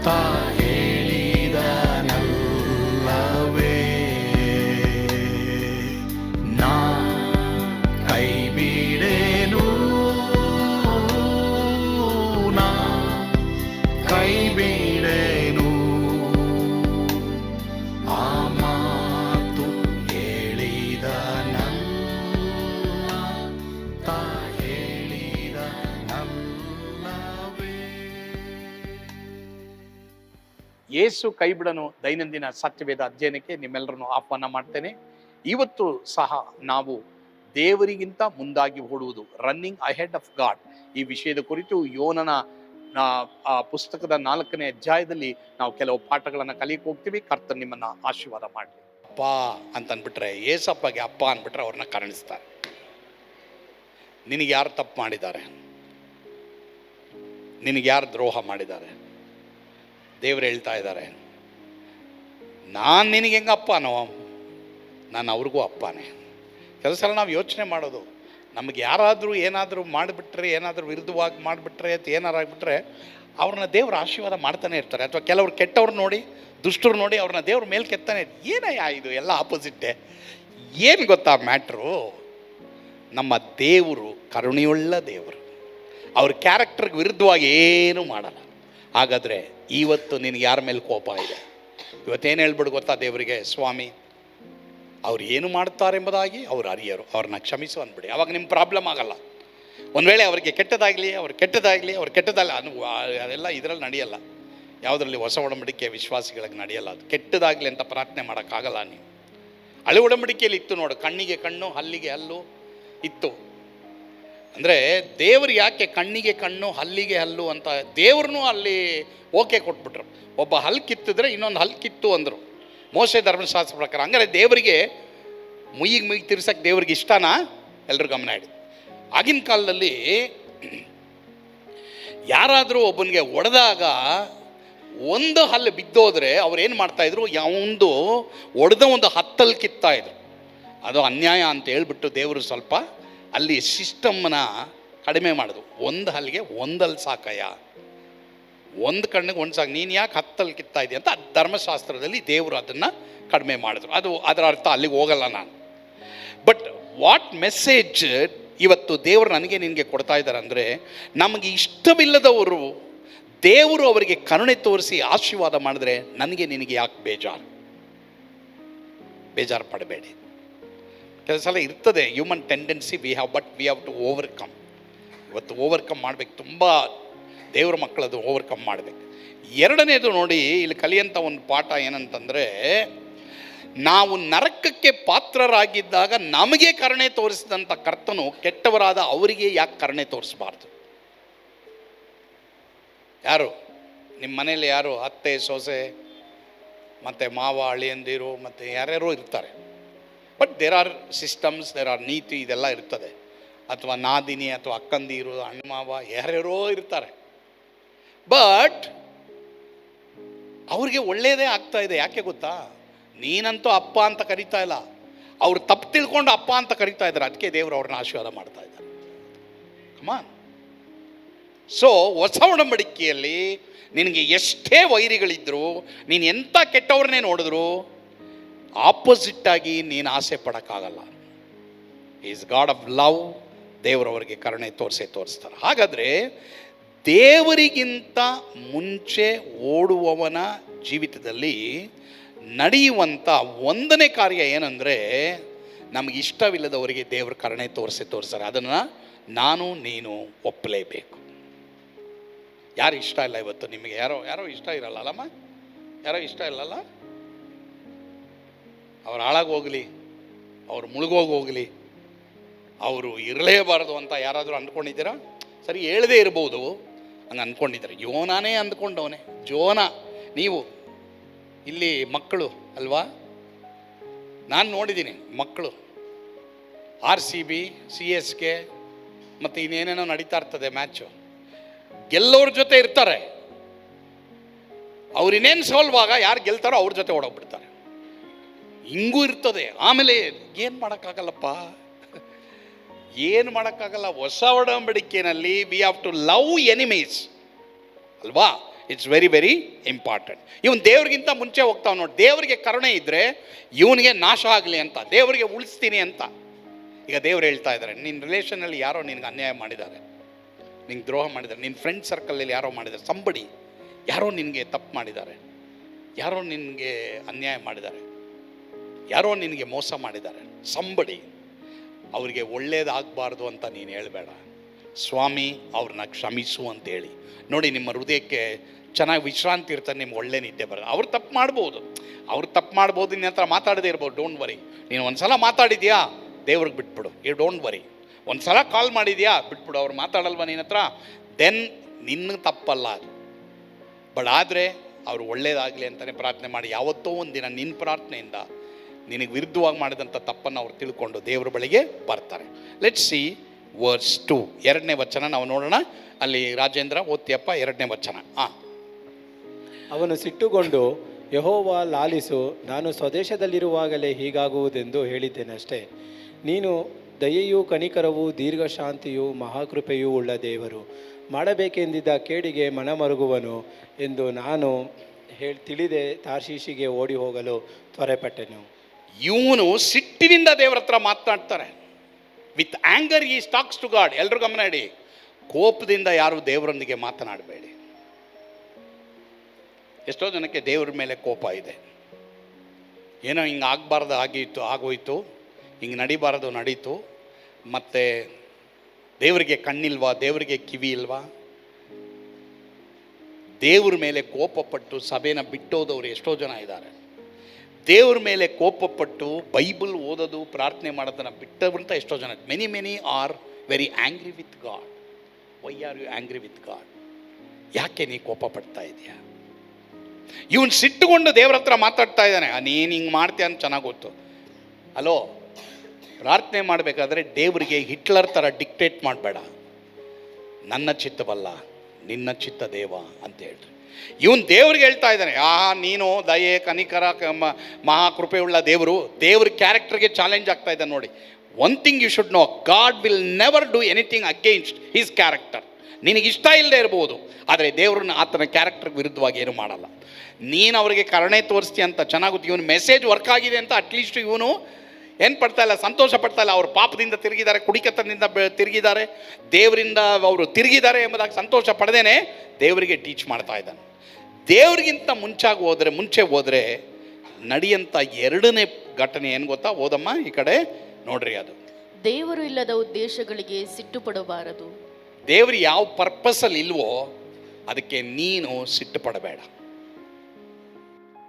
ತಾ ಹೇಳಿದನಲ್ಲವೇ, ನಾ ಕೈ ಬಿಡೇನು, ನಾ ಕೈ ಬಿಡೇನು. ಆ ಮಾತು ಹೇಳಿದನಲ್ಲ, ತಾ ಹೇಳಿದನಲ್ಲವೇ. ಯೇಸು ಕೈ ಬಿಡನು ದೈನಂದಿನ ಸತ್ಯವೇದ ಅಧ್ಯಯನಕ್ಕೆ ನಿಮ್ಮೆಲ್ಲರನ್ನು ಆಹ್ವಾನ ಮಾಡ್ತೇನೆ. ಇವತ್ತು ಸಹ ನಾವು ದೇವರಿಗಿಂತ ಮುಂದಾಗಿ ಓಡುವುದು, ರನ್ನಿಂಗ್ ಅಹೆಡ್ ಆಫ್ ಗಾಡ್, ಈ ವಿಷಯದ ಕುರಿತು ಯೋನನ ಪುಸ್ತಕದ 4ನೇ ಅಧ್ಯಾಯದಲ್ಲಿ ನಾವು ಕೆಲವು ಪಾಠಗಳನ್ನು ಕಲಿಯಕ್ಕೆ ಹೋಗ್ತೀವಿ. ಕರ್ತನ್ ನಿಮ್ಮನ್ನ ಆಶೀರ್ವಾದ ಮಾಡಲಿ. ಅಪ್ಪ ಅಂತ ಅಂದ್ಬಿಟ್ರೆ, ಏಸಪ್ಪಗೆ ಅಪ್ಪ ಅಂದ್ಬಿಟ್ರೆ ಅವ್ರನ್ನ ಕರುಣಿಸ್ತಾರೆ. ನಿನಗೆ ಯಾರು ತಪ್ಪು ಮಾಡಿದ್ದಾರೆ? ನಿನಗೆ ಯಾರು ದ್ರೋಹ ಮಾಡಿದ್ದಾರೆ? ದೇವರು ಹೇಳ್ತಾ ಇದ್ದಾರೆ, ನಾನು ನಿನಗೆ ಹೆಂಗೆ ಅಪ್ಪನೋ, ನಾನು ಅವ್ರಿಗೂ ಅಪ್ಪನೇ. ಕೆಲವು ಸಲ ನಾವು ಯೋಚನೆ ಮಾಡೋದು, ನಮಗೆ ಯಾರಾದರೂ ಏನಾದರೂ ಮಾಡಿಬಿಟ್ರೆ, ಏನಾದರೂ ವಿರುದ್ಧವಾಗಿ ಮಾಡಿಬಿಟ್ರೆ ಅಥವಾ ಏನಾರು ಆಗಿಬಿಟ್ರೆ ಅವ್ರನ್ನ ದೇವ್ರ ಆಶೀರ್ವಾದ ಮಾಡ್ತಾನೆ ಇರ್ತಾರೆ. ಅಥವಾ ಕೆಲವ್ರು ಕೆಟ್ಟವ್ರು ನೋಡಿ, ದುಷ್ಟರು ನೋಡಿ ಅವ್ರನ್ನ ದೇವ್ರ ಮೇಲೆ ಕೆತ್ತಾನೆ. ಏನಯ್ಯ ಇದು ಎಲ್ಲ ಆಪೋಸಿಟ್ಟೆ. ಏನು ಗೊತ್ತಾ ಮ್ಯಾಟ್ರು? ನಮ್ಮ ದೇವರು ಕರುಣೆಯುಳ್ಳ ದೇವರು, ಅವ್ರ ಕ್ಯಾರೆಕ್ಟರ್ಗೆ ವಿರುದ್ಧವಾಗಿ ಏನೂ ಮಾಡಲ್ಲ. ಹಾಗಾದರೆ ಇವತ್ತು ನಿನಗೆ ಯಾರ ಮೇಲೆ ಕೋಪ ಇದೆ? ಇವತ್ತೇನು ಹೇಳ್ಬಿಡು ಗೊತ್ತಾ ದೇವರಿಗೆ, ಸ್ವಾಮಿ ಅವ್ರು ಏನು ಮಾಡ್ತಾರೆ ಎಂಬುದಾಗಿ ಅವ್ರು ಅರಿಯರು, ಅವ್ರನ್ನ ಕ್ಷಮಿಸು ಅಂದ್ಬಿಡಿ. ಅವಾಗ ನಿಮ್ಮ ಪ್ರಾಬ್ಲಮ್ ಆಗಲ್ಲ. ಒಂದು ವೇಳೆ ಅವ್ರಿಗೆ ಕೆಟ್ಟದಾಗಲಿ ಅವ್ರು ಕೆಟ್ಟದಲ್ಲ ಅದೆಲ್ಲ ಇದರಲ್ಲಿ ನಡೆಯಲ್ಲ. ಯಾವುದರಲ್ಲಿ ಹೊಸ ಒಡಂಬಡಿಕೆ ವಿಶ್ವಾಸಿಗಳಿಗೆ ನಡೆಯಲ್ಲ. ಅದು ಕೆಟ್ಟದಾಗಲಿ ಅಂತ ಪ್ರಾರ್ಥನೆ ಮಾಡೋಕ್ಕಾಗಲ್ಲ. ನೀವು ಹಳೆ ಒಡಂಬಡಿಕೆಯಲ್ಲಿ ಇತ್ತು ನೋಡು, ಕಣ್ಣಿಗೆ ಕಣ್ಣು ಹಲ್ಲಿಗೆ ಹಲ್ಲು ಇತ್ತು. ಅಂದರೆ ದೇವರು ಯಾಕೆ ಕಣ್ಣಿಗೆ ಕಣ್ಣು ಹಲ್ಲಿಗೆ ಹಲ್ಲು ಅಂತ ದೇವ್ರನ್ನೂ ಅಲ್ಲಿ ಓಕೆ ಕೊಟ್ಬಿಟ್ರು. ಒಬ್ಬ ಹಲ್ಲು ಕಿತ್ತಿದ್ರೆ ಇನ್ನೊಂದು ಹಲ್ಲು ಕಿತ್ತು ಅಂದರು ಮೋಶೆ ಧರ್ಮಶಾಸ್ತ್ರ ಪ್ರಕಾರ. ಹಂಗಾರೆ ದೇವರಿಗೆ ಮುಯ್ಯಿಗೆ ತಿರ್ಸಕ್ಕೆ ದೇವ್ರಿಗೆ ಇಷ್ಟನಾ? ಎಲ್ಲರೂ ಗಮನ ಇಡಿ. ಆಗಿನ ಕಾಲದಲ್ಲಿ ಯಾರಾದರೂ ಒಬ್ಬನಿಗೆ ಹೊಡೆದಾಗ ಒಂದು ಹಲ್ಲು ಬಿದ್ದೋದ್ರೆ ಅವ್ರು ಏನು ಮಾಡ್ತಾಯಿದ್ರು, ಯಾವೊಂದು ಹೊಡೆದ ಒಂದು 10 ಹಲ್ಲು ಕಿತ್ತಾಯಿದ್ರು. ಅದು ಅನ್ಯಾಯ ಅಂತ ಹೇಳ್ಬಿಟ್ಟು ದೇವರು ಸ್ವಲ್ಪ ಅಲ್ಲಿ ಸಿಸ್ಟಮ್ನ ಕಡಿಮೆ ಮಾಡೋದು. ಒಂದು ಹಲ್ಲಿಗೆ 1 ಹಲ್ಲು ಸಾಕಯ್ಯ, ಒಂದು ಕಣ್ಣಿಗೆ 1 ಸಾಕು, ನೀನು ಯಾಕೆ 10 ಹಲ್ಲು ಕಿತ್ತಾ ಇದೆಯಾ ಅಂತ ಧರ್ಮಶಾಸ್ತ್ರದಲ್ಲಿ ದೇವರು ಅದನ್ನು ಕಡಿಮೆ ಮಾಡಿದ್ರು. ಅದು ಅದರ ಅರ್ಥ ಅಲ್ಲಿಗೆ ಹೋಗಲ್ಲ ನಾನು. ಬಟ್ ವಾಟ್ ಮೆಸೇಜ್ ಇವತ್ತು ದೇವರು ನನಗೆ ನಿನಗೆ ಕೊಡ್ತಾ ಇದ್ದಾರೆ ಅಂದರೆ, ನಮಗೆ ಇಷ್ಟವಿಲ್ಲದವರು ದೇವರು ಅವರಿಗೆ ಕರುಣೆ ತೋರಿಸಿ ಆಶೀರ್ವಾದ ಮಾಡಿದ್ರೆ ನನಗೆ ನಿನಗೆ ಯಾಕೆ ಬೇಜಾರು ಪಡಬೇಡಿ. ಕೆಲವು ಸಲ ಇರ್ತದೆ human tendency we have to overcome. ಇವತ್ತು ಓವರ್ಕಮ್ ಮಾಡಬೇಕು, ತುಂಬ ದೇವ್ರ ಮಕ್ಕಳದು ಓವರ್ಕಮ್ ಮಾಡಬೇಕು. ಎರಡನೇದು ನೋಡಿ, ಇಲ್ಲಿ ಕಲಿಯಂಥ ಒಂದು ಪಾಠ ಏನಂತಂದರೆ, ನಾವು ನರಕಕ್ಕೆ ಪಾತ್ರರಾಗಿದ್ದಾಗ ನಮಗೆ ಕರುಣೆ ತೋರಿಸಿದಂಥ ಕರ್ತನು ಕೆಟ್ಟವರಾದ ಅವರಿಗೆ ಯಾಕೆ ಕರುಣೆ ತೋರಿಸಬಾರ್ದು? ಯಾರು ನಿಮ್ಮ ಮನೇಲಿ ಯಾರು ಅತ್ತೆ ಸೊಸೆ ಮತ್ತು ಮಾವ ಅಳಿಯಂದಿರು ಮತ್ತು ಯಾರ್ಯಾರೋ ಇರ್ತಾರೆ. But there are systems, there are ನೀತಿ, ಇದೆಲ್ಲ ಇರ್ತದೆ. ಅಥವಾ ನಾದಿನಿ ಅಥವಾ ಅಕ್ಕಂದಿರು ಅಣ್ಣ ಮಾವ ಯಾರ್ಯಾರೋ ಇರ್ತಾರೆ. ಬಟ್ ಅವ್ರಿಗೆ ಒಳ್ಳೆಯದೇ ಆಗ್ತಾ ಇದೆ. ಯಾಕೆ ಗೊತ್ತಾ? ನೀನಂತೂ ಅಪ್ಪ ಅಂತ ಕರಿತಾ ಇಲ್ಲ, ಅವ್ರು ತಪ್ಪು ತಿಳ್ಕೊಂಡು ಅಪ್ಪ ಅಂತ ಕರಿತಾ ಇದ್ದಾರೆ. ಅದಕ್ಕೆ ದೇವರು ಅವ್ರನ್ನ ಆಶೀರ್ವಾದ ಮಾಡ್ತಾ ಇದ್ದಾರೆ. ಕಮಾನ್. ಸೊ ಹೊಸ ಒಡಂಬಡಿಕೆಯಲ್ಲಿ ನಿನಗೆ ಎಷ್ಟೇ ವೈರಿಗಳಿದ್ರು, ನೀನು ಎಂಥ ಕೆಟ್ಟವ್ರನ್ನೇ ನೋಡಿದ್ರು ಆಪೋಸಿಟ್ಟಾಗಿ ನೀನು ಆಸೆ ಪಡೋಕ್ಕಾಗಲ್ಲ. Is God of love. ದೇವರವರಿಗೆ ಕರುಣೆ ತೋರಿಸ್ತಾರೆ. ಹಾಗಾದರೆ ದೇವರಿಗಿಂತ ಮುಂಚೆ ಓಡುವವನ ಜೀವಿತದಲ್ಲಿ ನಡೆಯುವಂಥ 1ನೇ ಕಾರ್ಯ ಏನಂದರೆ, ನಮಗೆ ಇಷ್ಟವಿಲ್ಲದವರಿಗೆ ದೇವರು ಕರುಣೆ ತೋರಿಸ್ತಾರೆ. ಅದನ್ನು ನಾನು ನೀನು ಒಪ್ಪಲೇಬೇಕು. ಯಾರು ಇಷ್ಟ ಇಲ್ಲ ಇವತ್ತು ನಿಮಗೆ? ಯಾರೋ ಇಷ್ಟ ಇರಲ್ಲ ಅಲ್ಲಮ್ಮ? ಯಾರೋ ಇಷ್ಟ ಇಲ್ಲಲ್ಲ? ಅವ್ರು ಹಾಳಾಗೋಗಲಿ, ಅವ್ರು ಮುಳುಗೋಗೋಗಲಿ, ಅವರು ಇರಲೇಬಾರದು ಅಂತ ಯಾರಾದರೂ ಅಂದ್ಕೊಂಡಿದ್ದೀರಾ? ಸರಿ, ಹೇಳದೇ ಇರ್ಬೋದು, ಹಂಗೆ ಅಂದ್ಕೊಂಡಿದ್ದಾರೆ. ಯೋನಾನೇ ಅಂದ್ಕೊಂಡವನೇ. ನೀವು ಇಲ್ಲಿ ಮಕ್ಕಳು ಅಲ್ವಾ? ನಾನು ನೋಡಿದ್ದೀನಿ ಮಕ್ಕಳು RCB CSK ಮತ್ತು ಇನ್ನೇನೇನೋ ನಡೀತಾ ಇರ್ತದೆ ಮ್ಯಾಚು, ಗೆಲ್ಲೋರ ಜೊತೆ ಇರ್ತಾರೆ. ಅವ್ರು ಇನ್ನೇನು ಸೋಲ್ವಾಗ ಯಾರು ಗೆಲ್ತಾರೋ ಅವ್ರ ಜೊತೆ ಓಡೋಗ್ಬಿಡ್ತಾರೆ. ಹಿಂಗೂ ಇರ್ತದೆ. ಆಮೇಲೆ ಏನು ಮಾಡೋಕ್ಕಾಗಲ್ಲಪ್ಪ, ಏನು ಮಾಡೋಕ್ಕಾಗಲ್ಲ. ಹೊಸ ಒಡಂಬಡಿಕೆಯಲ್ಲಿ we have to love enemies ಅಲ್ವಾ? It's very very important. ಇವನು ದೇವ್ರಿಗಿಂತ ಮುಂಚೆ ಹೋಗ್ತಾವ ನೋಡಿ. ದೇವರಿಗೆ ಕರುಣೆ ಇದ್ದರೆ ಇವನಿಗೆ ನಾಶ ಆಗಲಿ ಅಂತ, ದೇವರಿಗೆ ಉಳಿಸ್ತೀನಿ ಅಂತ. ಈಗ ದೇವ್ರು ಹೇಳ್ತಾ ಇದ್ದಾರೆ, ನಿನ್ನ ರಿಲೇಷನಲ್ಲಿ ಯಾರೋ ನಿನಗೆ ಅನ್ಯಾಯ ಮಾಡಿದ್ದಾರೆ, ನಿಂಗೆ ದ್ರೋಹ ಮಾಡಿದ್ದಾರೆ, ನಿನ್ನ ಫ್ರೆಂಡ್ ಸರ್ಕಲಲ್ಲಿ ಯಾರೋ ಮಾಡಿದ್ದಾರೆ, ಸಂಬಡಿ ಯಾರೋ ನಿನಗೆ ತಪ್ಪು ಮಾಡಿದ್ದಾರೆ, ಯಾರೋ ನಿನಗೆ ಅನ್ಯಾಯ ಮಾಡಿದ್ದಾರೆ, ಯಾರೋ ನಿನಗೆ ಮೋಸ ಮಾಡಿದ್ದಾರೆ, ಸಂಬಡಿ ಅವರಿಗೆ ಒಳ್ಳೇದಾಗಬಾರ್ದು ಅಂತ ನೀನು ಹೇಳಬೇಡ, ಸ್ವಾಮಿ ಅವ್ರನ್ನ ಕ್ಷಮಿಸು ಅಂತೇಳಿ. ನೋಡಿ, ನಿಮ್ಮ ಹೃದಯಕ್ಕೆ ಚೆನ್ನಾಗಿ ವಿಶ್ರಾಂತಿ ಇರ್ತಾರೆ, ನಿಮ್ಗೆ ಒಳ್ಳೆ ನಿದ್ದೆ ಬರೋದು. ಅವ್ರು ತಪ್ಪು ಮಾಡ್ಬೋದು, ನಿನ್ನ ಹತ್ರ ಮಾತಾಡದೇ ಇರ್ಬೋದು, ಡೋಂಟ್ ವರಿ. ನೀನು ಒಂದು ಸಲ ಮಾತಾಡಿದ್ಯಾ, ದೇವ್ರಿಗೆ ಬಿಟ್ಬಿಡು, ಡೋಂಟ್ ವರಿ. ಒಂದು ಸಲ ಕಾಲ್ ಮಾಡಿದ್ಯಾ, ಬಿಟ್ಬಿಡು, ಅವ್ರು ಮಾತಾಡಲ್ವ ನಿನ್ನ ಹತ್ರ, ದೆನ್ ನಿನ್ನ ತಪ್ಪಲ್ಲ ಅದು. ಬಟ್ ಆದರೆ ಅವರು ಒಳ್ಳೇದಾಗಲಿ ಅಂತಲೇ ಪ್ರಾರ್ಥನೆ ಮಾಡಿ, ಯಾವತ್ತೋ ಒಂದು ದಿನ ನಿನ್ನ ಪ್ರಾರ್ಥನೆಯಿಂದ ನಿನಗೆ ವಿರುದ್ಧವಾಗಿ ಮಾಡಿದಂಥ ತಪ್ಪನ್ನು ಅವ್ರು ತಿಳ್ಕೊಂಡು ದೇವರ ಬಳಿಗೆ ಬರ್ತಾರೆ. ಲೆಟ್ಸ್ ಸಿ ವರ್ಸ್ 2, 2ನೇ ವಚನ ನಾವು ನೋಡೋಣ. ಅಲ್ಲಿ ರಾಜೇಂದ್ರ ಓದ್ತಿಯಪ್ಪ 2ನೇ ವಚನ. ಅವನು ಸಿಟ್ಟುಗೊಂಡು, ಯೆಹೋವ ಲಾಲಿಸು, ನಾನು ಸ್ವದೇಶದಲ್ಲಿರುವಾಗಲೇ ಹೀಗಾಗುವುದೆಂದು ಹೇಳಿದ್ದೇನಷ್ಟೇ. ನೀನು ದಯೆಯೂ ಕನಿಕರವೂ ದೀರ್ಘಶಾಂತಿಯೂ ಮಹಾಕೃಪೆಯೂ ಉಳ್ಳ ದೇವರು, ಮಾಡಬೇಕೆಂದಿದ್ದ ಕೇಡಿಗೆ ಮನಮರುಗುವನು ಎಂದು ನಾನು ತಿಳಿದೆ ತಾರ್ಷೀಷಿಗೆ ಓಡಿ ಹೋಗಲು ತ್ವರೆಪಟ್ಟೆನು. ಇವನು ಸಿಟ್ಟಿನಿಂದ ದೇವರ ಹತ್ರ ಮಾತನಾಡ್ತಾರೆ. ವಿತ್ ಆ್ಯಂಗರ್ ಈ ಟಾಕ್ಸ್ ಟು ಗಾಡ್. ಎಲ್ಲರೂ ಗಮನ ಇಡಿ, ಕೋಪದಿಂದ ಯಾರು ದೇವರೊಂದಿಗೆ ಮಾತನಾಡಬೇಡಿ. ಎಷ್ಟೋ ಜನಕ್ಕೆ ದೇವರ ಮೇಲೆ ಕೋಪ ಇದೆ. ಏನೋ ಹಿಂಗೆ ಆಗಬಾರ್ದು ಆಗೋಯ್ತು, ಹಿಂಗೆ ನಡಿಬಾರದು ನಡೀತು, ಮತ್ತು ದೇವರಿಗೆ ಕಣ್ಣಿಲ್ವಾ, ದೇವರಿಗೆ ಕಿವಿ ಇಲ್ವಾ? ದೇವ್ರ ಮೇಲೆ ಕೋಪಪಟ್ಟು ಸಭೆನ ಬಿಟ್ಟೋದವರು ಎಷ್ಟೋ ಜನ ಇದ್ದಾರೆ. ದೇವ್ರ ಮೇಲೆ ಕೋಪಪಟ್ಟು ಬೈಬಲ್ ಓದೋದು ಪ್ರಾರ್ಥನೆ ಮಾಡೋದನ್ನು ಬಿಟ್ಟವಂತ ಎಷ್ಟೋ ಜನ. Many are very angry with God. Why are you angry with God? ಯಾಕೆ ನೀ ಕೋಪ ಪಡ್ತಾ ಇದೆಯಾ? ಇವನು ಸಿಟ್ಟುಕೊಂಡು ದೇವ್ರ ಹತ್ರ ಮಾತಾಡ್ತಾ ಇದ್ದಾನೆ. ನೀನು ಹಿಂಗೆ ಮಾಡ್ತೀಯ ಅಂತ ಚೆನ್ನಾಗಿ ಗೊತ್ತು. ಹಲೋ, ಪ್ರಾರ್ಥನೆ ಮಾಡಬೇಕಾದ್ರೆ ದೇವರಿಗೆ ಹಿಟ್ಲರ್ ಥರ ಡಿಕ್ಟೇಟ್ ಮಾಡಬೇಡ. ನನ್ನ ಚಿತ್ತವಲ್ಲ ನಿನ್ನ ಚಿತ್ತ ದೇವ ಅಂತ ಹೇಳ್ರಿ. ಇವನು ದೇವ್ರಿಗೆ ಹೇಳ್ತಾ ಇದ್ದಾನೆ, ನೀನು ದಯೆ ಕನಿಕರ ಮಹಾಕೃಪೆ ಉಳ್ಳ ದೇವರು. ದೇವ್ರ ಕ್ಯಾರೆಕ್ಟರ್ಗೆ ಚಾಲೆಂಜ್ ಆಗ್ತಾ ಇದ್ದಾನೆ ನೋಡಿ. One thing you should know, God will never do anything against his character. ನಿನಗಿಷ್ಟ ಇಲ್ಲದೆ ಇರ್ಬೋದು, ಆದರೆ ದೇವ್ರನ್ನ ಆತನ ಕ್ಯಾರೆಕ್ಟರ್ಗೆ ವಿರುದ್ಧವಾಗಿ ಏನು ಮಾಡಲ್ಲ. ನೀನು ಅವರಿಗೆ ಕರುಣೆ ತೋರಿಸ್ತೀಯ ಅಂತ ಚೆನ್ನಾಗುತ್ತೆ. ಇವನು ಮೆಸೇಜ್ ವರ್ಕ್ ಆಗಿದೆ ಅಂತ ಅಟ್ಲೀಸ್ಟ್ ಇವನು ಏನು ಪಡ್ತಾ ಇಲ್ಲ, ಸಂತೋಷ ಪಡ್ತಾ ಇಲ್ಲ. ಅವ್ರ ಪಾಪದಿಂದ ತಿರುಗಿದ್ದಾರೆ, ಕುಡಿಕತನದಿಂದ ತಿರುಗಿದ್ದಾರೆ, ದೇವರಿಂದ ಅವರು ತಿರುಗಿದ್ದಾರೆ ಎಂಬುದಾಗಿ ಸಂತೋಷ ಪಡೆದೇನೆ ದೇವರಿಗೆ ಟೀಚ್ ಮಾಡ್ತಾ ಇದ್ದಾನೆ. ದೇವ್ರಿಗಿಂತ ಮುಂಚೆ ಹೋದರೆ ನಡೆಯಂಥ 2ನೇ ಘಟನೆ ಏನು ಗೊತ್ತಾ? ಓದಮ್ಮ ಈ ಕಡೆ ನೋಡ್ರಿ. ಅದು ದೇವರು ಇಲ್ಲದ ಉದ್ದೇಶಗಳಿಗೆ ಸಿಟ್ಟು ಪಡಬಾರದು. ದೇವರು ಯಾವ ಪರ್ಪಸಲ್ಲಿ ಇಲ್ವೋ ಅದಕ್ಕೆ ನೀನು ಸಿಟ್ಟು ಪಡಬೇಡ.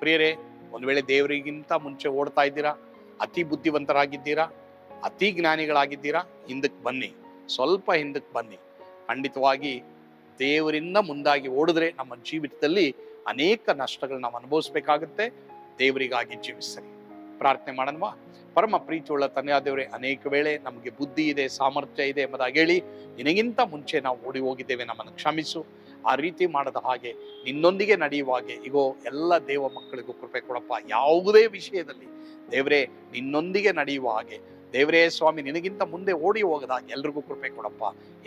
ಪ್ರಿಯರೇ, ಒಂದು ವೇಳೆ ದೇವರಿಗಿಂತ ಮುಂಚೆ ಓಡ್ತಾ ಇದ್ದೀರಾ, ಅತಿ ಬುದ್ಧಿವಂತರಾಗಿದ್ದೀರಾ, ಅತಿ ಜ್ಞಾನಿಗಳಾಗಿದ್ದೀರಾ, ಹಿಂದಕ್ಕೆ ಬನ್ನಿ, ಸ್ವಲ್ಪ ಹಿಂದಕ್ಕೆ ಬನ್ನಿ. ಖಂಡಿತವಾಗಿ ದೇವರಿಂದ ಮುಂದಾಗಿ ಓಡಿದ್ರೆ ನಮ್ಮ ಜೀವಿತದಲ್ಲಿ ಅನೇಕ ನಷ್ಟಗಳು ನಾವು ಅನುಭವಿಸ್ಬೇಕಾಗುತ್ತೆ. ದೇವರಿಗಾಗಿ ಜೀವಿಸಲಿ. ಪ್ರಾರ್ಥನೆ ಮಾಡೋಣವಾ? ಪರಮ ಪ್ರೀತಿಯುಳ್ಳ ತಂದೆಯಾದ ದೇವರೇ, ಅನೇಕ ವೇಳೆ ನಮಗೆ ಬುದ್ಧಿ ಇದೆ, ಸಾಮರ್ಥ್ಯ ಇದೆ ಎಂಬುದಾಗಿ ಹೇಳಿ ನಿನಗಿಂತ ಮುಂಚೆ ನಾವು ಓಡಿ ಹೋಗಿದ್ದೇವೆ, ನಮ್ಮನ್ನು ಕ್ಷಮಿಸು. ಆ ರೀತಿ ಮಾಡದ ಹಾಗೆ ನಿನ್ನೊಂದಿಗೆ ನಡೆಯುವಾಗೆ ಈಗೋ ಎಲ್ಲ ದೇವ ಮಕ್ಕಳಿಗೂ ಕೃಪೆ ಕೊಡಪ್ಪ. ಯಾವುದೇ ವಿಷಯದಲ್ಲಿ ದೇವರೇ ನಿನ್ನೊಂದಿಗೆ ನಡೆಯುವ ಹಾಗೆ ದೇವರೇ ಸ್ವಾಮಿ, ನಿನಗಿಂತ ಮುಂದೆ ಓಡಿ ಹೋಗದ ಎಲ್ರಿಗೂ ಕೃಪೆ ಕೊಡಪ್ಪ.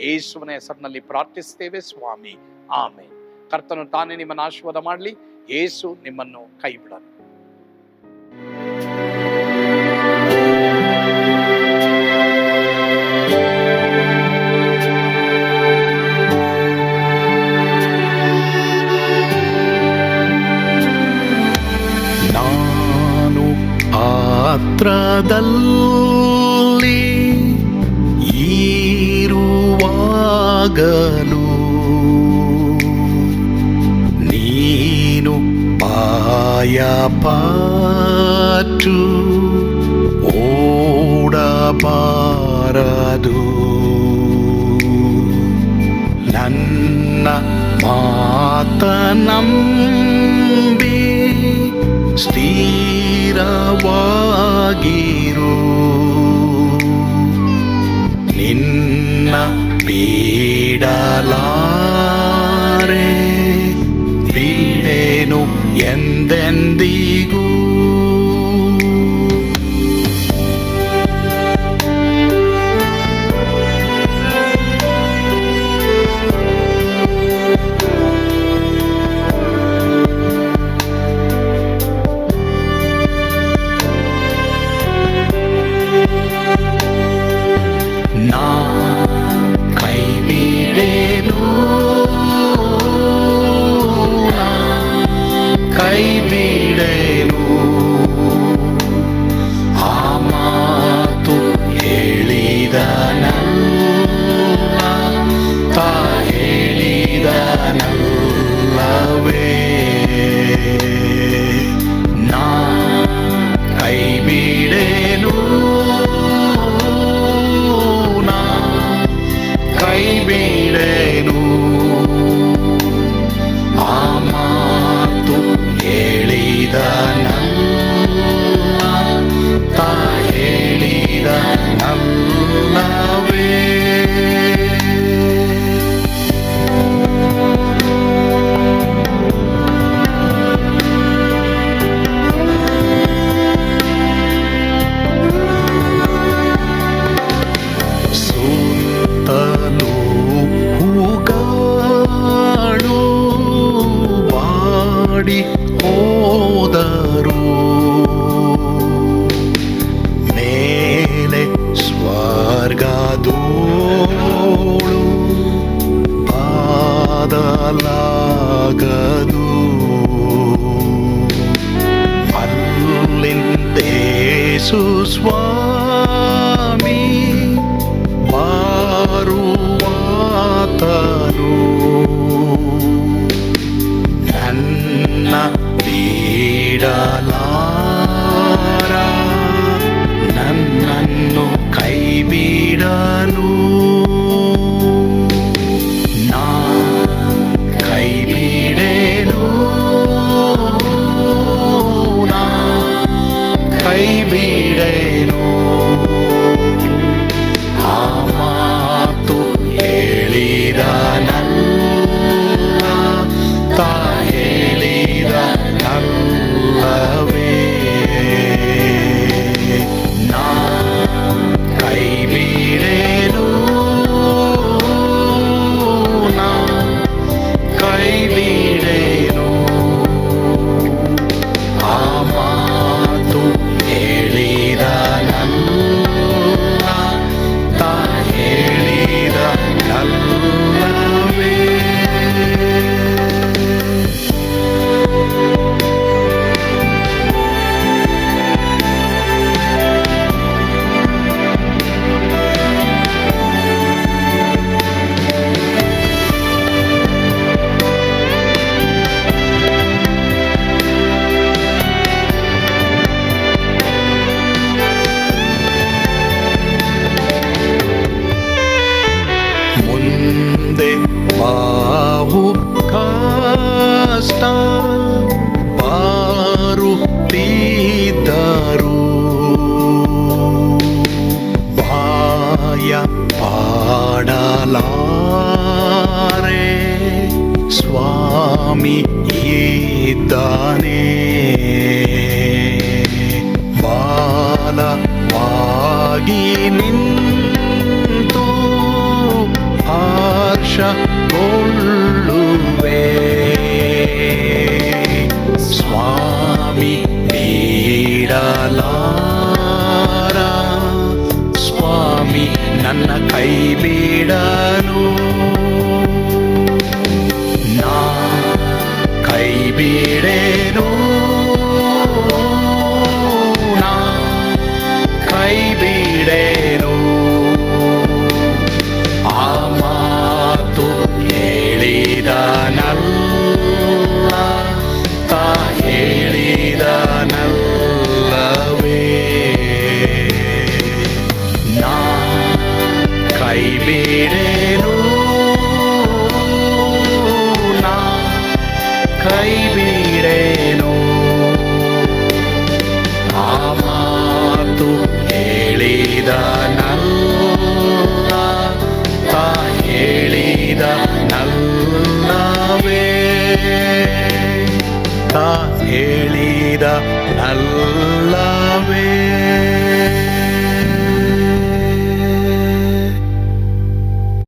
ಯೇಸುವಿನ ಹೆಸರಿನಲ್ಲಿ ಪ್ರಾರ್ಥಿಸ್ತೇವೆ ಸ್ವಾಮಿ, ಆಮೇನ್. ಕರ್ತನು ತಾನೇ ನಿಮ್ಮನ್ನು ಆಶೀರ್ವಾದ ಮಾಡಲಿ. ಯೇಸು ನಿಮ್ಮನ್ನು ಕೈ ಬಿಡಲ್ಲ. ನಾನು ಪಾತ್ರದಲ್ಲಿ ಇರುವಾಗಲೂ ನೀನು ಪಾಯಪಟ್ಟು ಓಡಬಾರದು. ನನ್ನ ಮಾತನಂಬಿ ಸ್ಥಿರವಾಗಿರು. ನಿನ್ನ ಬಿಡಲಾರೆ, ಬಿಡೆನು ಎಂದೆಂದಿಗೂ. ಹೇಳಿದನಲ್ಲವೇ ನಾ ಕೈ ಬಿಡೇನು ನಾ ಕೈ ಬಿಡೇನು ಆ ಮಾತು ಹೇಳಿದನಲ್ಲ ತಾ ಹೇಳಿದನಲ್ಲವೇ ಸುತ್ತಲೂ ಹೂಗಳು ಬಾಡಿ ಹೋದರು ಮೇಲೆ ಸ್ವರ್ಗದೋಳು ಬಾದಲಾಗದು ಅಲ್ಲಿಂದೇಸು ಸ್ವಾಮಿ ಬಾರುವಾತನು ನನ್ನ ಬಿಡಲಾರ ನನ್ನನ್ನು ಕೈ ಬಿಡನು ನಾ ಕೈ ಬಿಡೇನು ನಾ ಕೈ ಬಿಡೇನು ಆ ಮಾತು ಹೇಳಿದನಲ್ಲ ತಾ ಹೇಳಿದನಲ್ಲವೇ ನಾ ಕೈ ಬಿಡೇನು ನಾ ಕೈ ಬಿಡೇನು ಆ ಮಾತು ಹೇಳಿದನಲ್ಲ ತಾ ಹೇಳಿದನಲ್ಲವೇ ಮುಂದೆ ಬಾವು ಕಷ್ಟ ಬಾರುತ್ತಿದ್ದರು ಬಾಯ ಪಾಡಲಾರೆ ಸ್ವಾಮಿ ಇದ್ದಾನೆ ಬಾಲವಾಗಿ ನಿಂತು ಹರ್ಷಗೊಳ್ಳುವೆ ಸ್ವಾಮಿ ನೀಡಲಾರ ಸ್ವಾಮಿ ನನ್ನ ಕೈ ಬಿಡನು ನಾ ಕೈ ಬಿಡೇನು ನಾ ಕೈ ಬಿಡೇನು ಆ ಮಾತು ಹೇಳಿದನಲ್ಲ ತಾ ಹೇಳಿದನಲ್ಲವೇ ನಾ ಕೈ ಬಿಡೇನು ನಾ ಕೈ ಬಿಡೇನು ಆ ಮಾತು ಹೇಳಿದನಲ್ಲ ತಾ ಹೇಳಿದನಲ್ಲವೇ ತಾ ಹೇಳಿದನಲ್ಲ